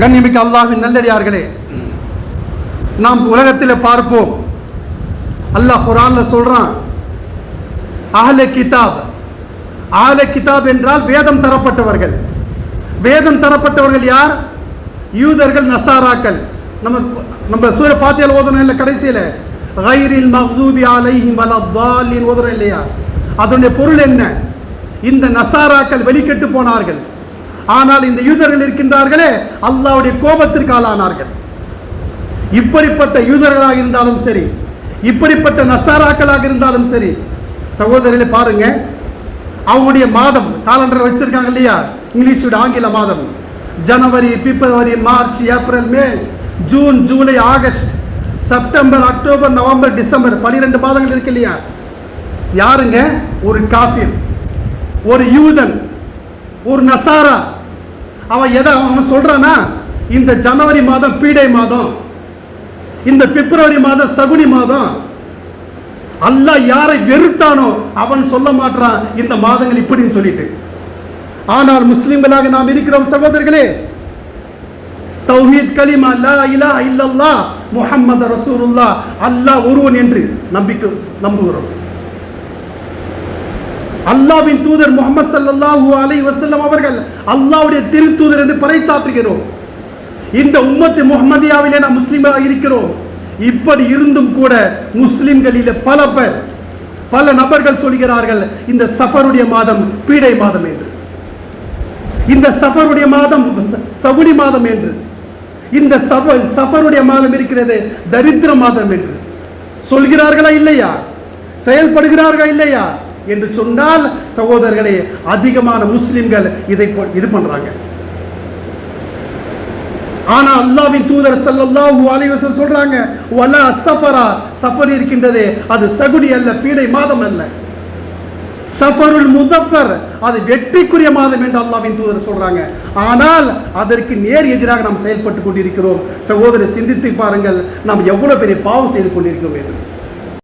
கண்ணியமிக்க அல்லாஹ்வின் நல்லடியார்களே, நாம் உலகத்தில் பார்ப்போம், அல்லாஹ் குர்ஆன்ல சொல்றான், அஹ்லே கிதாப். அஹ்லே கிதாப் என்றால் வேதம் தரப்பட்டவர்கள். வேதம் தரப்பட்டவர்கள் யார்? யூதர்கள், நசாராக்கள். நம்ம சூர ஃபாத்திஹா ஓதுறோம் இல்ல, கடைசியில் கைரில் மக்தூபி அலைஹிம் வலத்தாலின் ஓதுறோம் இல்லையா? அதனுடைய பொருள் என்ன? இந்த நசாராக்கள் வெளிக்கெட்டு போனார்கள், ஆனால் இந்த யூதர்கள் இருக்கின்றார்களே அல்லாஹ்வுடைய கோபத்திற்கு ஆளானார்கள். இப்படிப்பட்ட யூதர்களாக இருந்தாலும் சரி, இப்படிப்பட்ட நசாராக்களாக இருந்தாலும் சரி, சகோதரர்களே பாருங்க, அவங்களுடைய மாதம் காலண்டர் வச்சிருக்காங்க இல்லையா? இங்கிலீஷோட ஆங்கில மாதம் ஜனவரி, பிப்ரவரி, மார்ச், ஏப்ரல், மே, ஜூன், ஜூலை, ஆகஸ்ட், செப்டம்பர், அக்டோபர், நவம்பர், டிசம்பர், 12 மாதங்கள் இருக்கு இல்லையா? யாருங்க? ஒரு காஃபிர், ஒரு யூதன், ஒரு நசாரா. அவன் சொல்றானா, இந்த ஜனவரி மாதம் பீடை மாதம், இந்த பிப்ரவரி மாதம் சகுனி மாதம். அல்லாஹ் யாரை வெறுத்தானோ அவன் சொல்ல மாட்டான் இந்த மாதங்கள் இப்படின்னு சொல்லிட்டு. ஆனால் முஸ்லிம்களாக நாம் இருக்கிறோம் சகோதரர்களே. தௌஹீத் கலிமா லா இலாஹ இல்லல்லாஹ் முஹம்மது ரசூலுல்லாஹ், அல்லாஹ் ஒருவன் என்று நம்புகிறோம். அல்லாஹ்வின் தூதர் முஹம்மது ஸல்லல்லாஹு அலைஹி வஸல்லம் அவர்கள் அல்லாஹ்வுடைய திருத்தூதர் என்று பறைசாற்றுகிறோம். இந்த உம்மத்து முஹம்மதியாவிலே நாம் முஸ்லிமாக இருக்கிறோம். இப்படி இருந்தும் கூட முஸ்லிம்களில் பல நபர்கள் சொல்கிறார்கள் இந்த சஃபருடைய மாதம் பீடை மாதம் என்று, இந்த சஃபருடைய மாதம் சகுனி மாதம் என்று, இந்த சஃபருடைய மாதம் இருக்கிறது தரித்திர மாதம் என்று சொல்கிறார்களா இல்லையா? செயல்படுகிறார்களா இல்லையா என்று சொன்னால் சகோதரர்களே, அதிகமான முஸ்லிம்கள் இது பண்றாங்க. ஆனா அல்லாஹ்வின் தூதர் ஸல்லல்லாஹு அலைஹி வஸல்லம் சொல்றாங்க, வலா சஃபரா, சஃபர் இருக்கின்றது அது சகுடி அல்ல, பீடை மாதம் அல்ல. சஃபருல் முதஃபர், அது வெற்றிக்குரிய மாதம் என்று அல்லாஹ்வின் தூதர் சொல்றாங்க. ஆனால் அதற்கு நேர் எதிராக நாம் செயல்பட்டு கொண்டிருக்கிறோம். சகோதரர், சிந்தித்து பாருங்கள், நாம் எவ்வளவு பெரிய பாவம் செய்து கொண்டிருக்கிறோம் என்று.